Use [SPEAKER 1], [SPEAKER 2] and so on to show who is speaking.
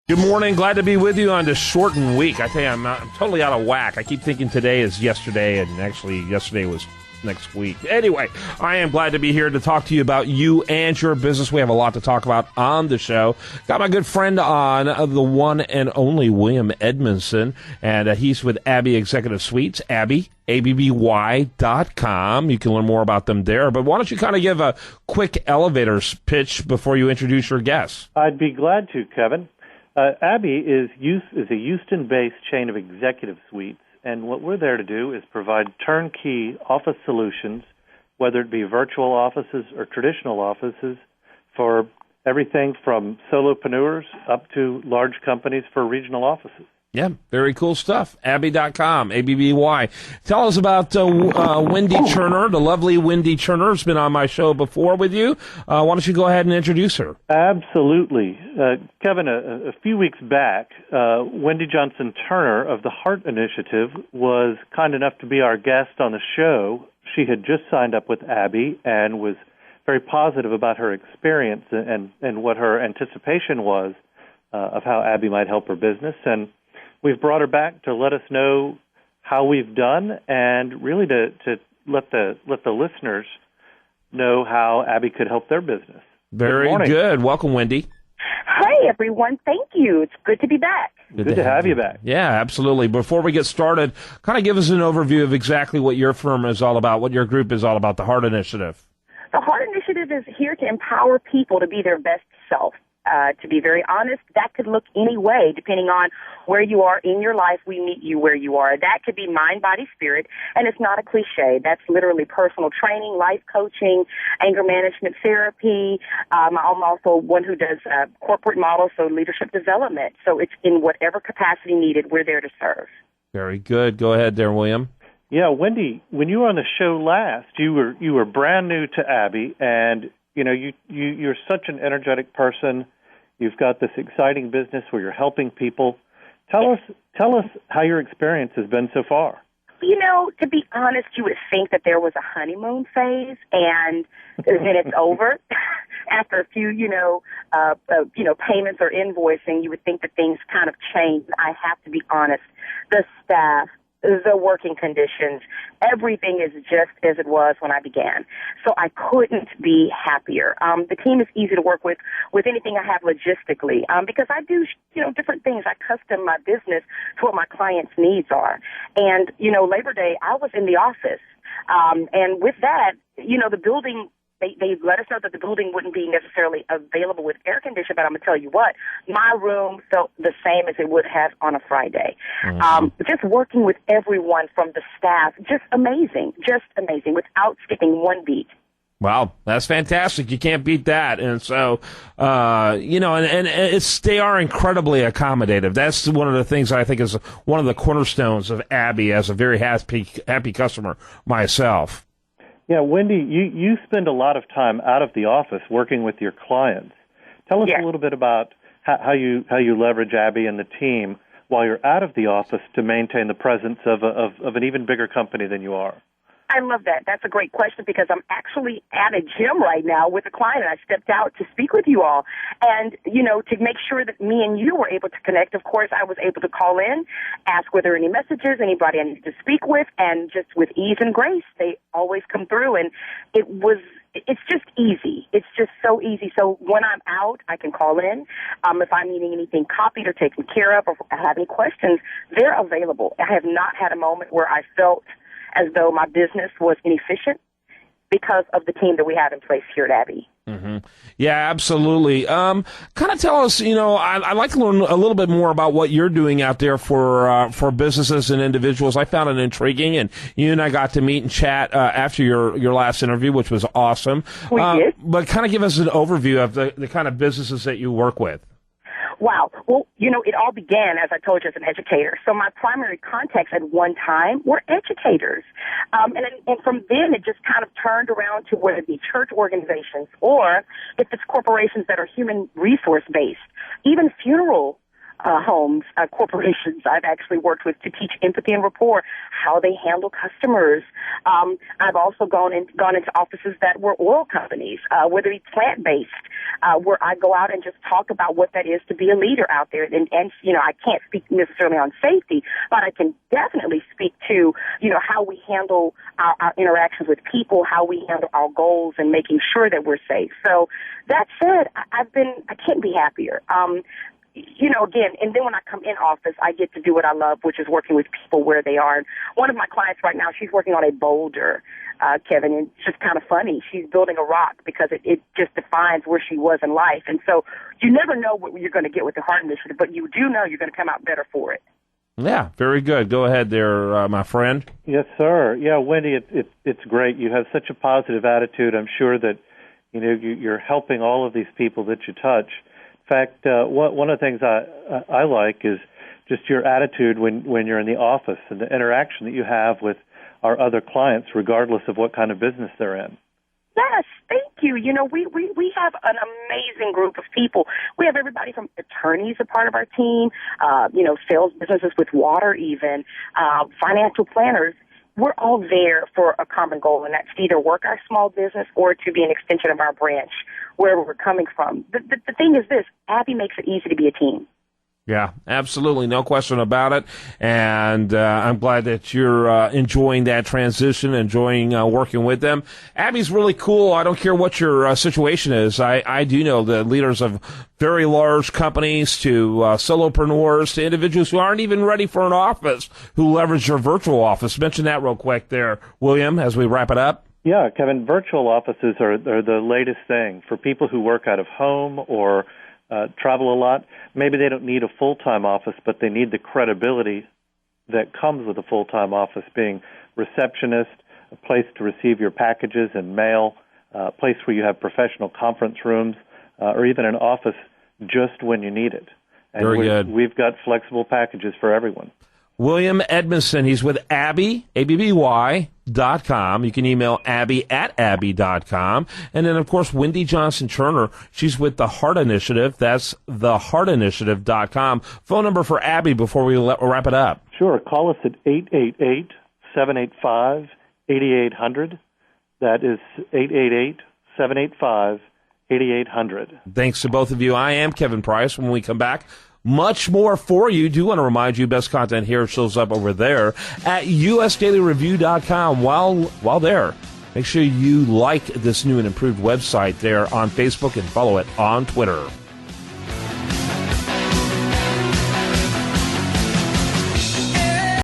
[SPEAKER 1] Good morning. Glad to be with you on this shortened week. I tell you, I'm totally out of whack. I keep thinking today is yesterday, and actually yesterday was next week. Anyway, I am glad to be here to talk to you about you and your business. We have a lot to talk about on the show. Got my good friend on, the one and only William Edmundson, and he's with Abby Executive Suites, Abby, ABBY.com. You can learn more about them there. But why don't you kind of give a quick elevator pitch before you introduce your guests?
[SPEAKER 2] I'd be glad to, Kevin. Abby is a Houston-based chain of executive suites, and what we're there to do is provide turnkey office solutions, whether it be virtual offices or traditional offices, for everything from solopreneurs up to large companies for regional offices.
[SPEAKER 1] Yeah, very cool stuff. Abby.com, ABBY. Tell us about Wendi Turner, the lovely Wendi Turner. Has been on my show before with you. Why don't you go ahead and introduce her?
[SPEAKER 2] Absolutely. Kevin, a few weeks back, Wendi Johnson Tarver of the Heart Initiative was kind enough to be our guest on the show. She had just signed up with Abby and was very positive about her experience and what her anticipation was of how Abby might help her business. And we've brought her back to let us know how we've done and really to let the listeners know how Abby could help their business.
[SPEAKER 1] Very good. Welcome, Wendi.
[SPEAKER 3] Hi, everyone. Thank you. It's good to be back.
[SPEAKER 2] Good to have you back.
[SPEAKER 1] Yeah, absolutely. Before we get started, kind of give us an overview of exactly what your firm is all about, what your group is all about, the Heart Initiative.
[SPEAKER 3] The Heart Initiative is here to empower people to be their best self. To be very honest, that could look any way, depending on where you are in your life. We meet you where you are. That could be mind, body, spirit, and it's not a cliche. That's literally personal training, life coaching, anger management therapy. I'm also one who does corporate models, so leadership development. So it's in whatever capacity needed, we're there to serve.
[SPEAKER 1] Very good. Go ahead there, William.
[SPEAKER 2] Yeah, Wendi, when you were on the show last, you were brand new to Abby, and you're such an energetic person. You've got this exciting business where you're helping people. Tell us how your experience has been so far.
[SPEAKER 3] To be honest, you would think that there was a honeymoon phase and then it's over. After a few, payments or invoicing, you would think that things kind of change. I have to be honest. The staff, the working conditions, everything is just as it was when I began. So I couldn't be happier. The team is easy to work with anything I have logistically, because I do, different things. I custom my business to what my clients' needs are. And, Labor Day, I was in the office. And with that, the building, they let us know that the building wouldn't be necessarily available with air conditioning, but I'm going to tell you what, my room felt the same as it would have on a Friday. Mm-hmm. Just working with everyone from the staff, just amazing, without skipping one beat.
[SPEAKER 1] Wow, that's fantastic. You can't beat that. And so, they are incredibly accommodative. That's one of the things I think is one of the cornerstones of Abby as a very happy customer myself.
[SPEAKER 2] Yeah, Wendi, you spend a lot of time out of the office working with your clients. Tell us a little bit about how you leverage Abby and the team while you're out of the office to maintain the presence of an even bigger company than you are.
[SPEAKER 3] I love that. That's a great question because I'm actually at a gym right now with a client, and I stepped out to speak with you all. And, to make sure that me and you were able to connect, of course, I was able to call in, ask were there any messages, anybody I needed to speak with, and just with ease and grace, they always come through. And it's just easy. It's just so easy. So when I'm out, I can call in. If I'm needing anything copied or taken care of or I have any questions, they're available. I have not had a moment where I felt as though my business was inefficient because of the team that we have in place here at Abby.
[SPEAKER 1] Mm-hmm. Yeah, absolutely. Kind of tell us, I'd like to learn a little bit more about what you're doing out there for businesses and individuals. I found it intriguing, and you and I got to meet and chat after your last interview, which was awesome.
[SPEAKER 3] We did.
[SPEAKER 1] But kind of give us an overview of the kind of businesses that you work with.
[SPEAKER 3] Wow. Well, it all began, as I told you, as an educator. So my primary contacts at one time were educators. And from then, it just kind of turned around to whether it be church organizations or if it's corporations that are human resource-based, even funeral homes, corporations I've actually worked with to teach empathy and rapport, how they handle customers. I've also gone into offices that were oil companies, whether it's plant-based, where I go out and just talk about what that is to be a leader out there. And I can't speak necessarily on safety, but I can definitely speak to, how we handle our interactions with people, how we handle our goals, and making sure that we're safe. So that said, I can't be happier. Again, and then when I come in office, I get to do what I love, which is working with people where they are. One of my clients right now, she's working on a boulder, Kevin, and it's just kind of funny. She's building a rock because it just defines where she was in life. And so you never know what you're going to get with the Heart Initiative, but you do know you're going to come out better for it.
[SPEAKER 1] Yeah, very good. Go ahead there, my friend.
[SPEAKER 2] Yes, sir. Yeah, Wendi, it's great. You have such a positive attitude. I'm sure that you're helping all of these people that you touch. In fact, one of the things I like is just your attitude when you're in the office and the interaction that you have with our other clients, regardless of what kind of business they're in.
[SPEAKER 3] Yes, thank you. We have an amazing group of people. We have everybody from attorneys a part of our team, sales businesses with water even, financial planners. We're all there for a common goal, and that's to either work our small business or to be an extension of our branch, wherever we're coming from. The thing is this, Abby makes it easy to be a team.
[SPEAKER 1] Yeah, absolutely. No question about it. And I'm glad that you're enjoying that transition, enjoying working with them. Abby's really cool. I don't care what your situation is. I do know the leaders of very large companies to solopreneurs to individuals who aren't even ready for an office who leverage your virtual office. Mention that real quick there, William, as we wrap it up.
[SPEAKER 2] Yeah, Kevin, virtual offices are the latest thing for people who work out of home or travel a lot. Maybe they don't need a full-time office, but they need the credibility that comes with a full-time office, being receptionist, a place to receive your packages and mail, a place where you have professional conference rooms, or even an office just when you need it. And
[SPEAKER 1] very good.
[SPEAKER 2] We've got flexible packages for everyone.
[SPEAKER 1] William Edmundson, he's with Abby, ABBY.com. You can email Abby at Abby.com. And then, of course, Wendi Johnson Tarver, she's with the Heart Initiative. That's theheartinitiative.com. Phone number for Abby before we wrap it up.
[SPEAKER 2] Sure. Call us at 888-785-8800. That is 888-785-8800.
[SPEAKER 1] Thanks to both of you. I am Kevin Price. When we come back, much more for you. Do want to remind you, best content here shows up over there at usdailyreview.com. While there, make sure you like this new and improved website there on Facebook and follow it on Twitter.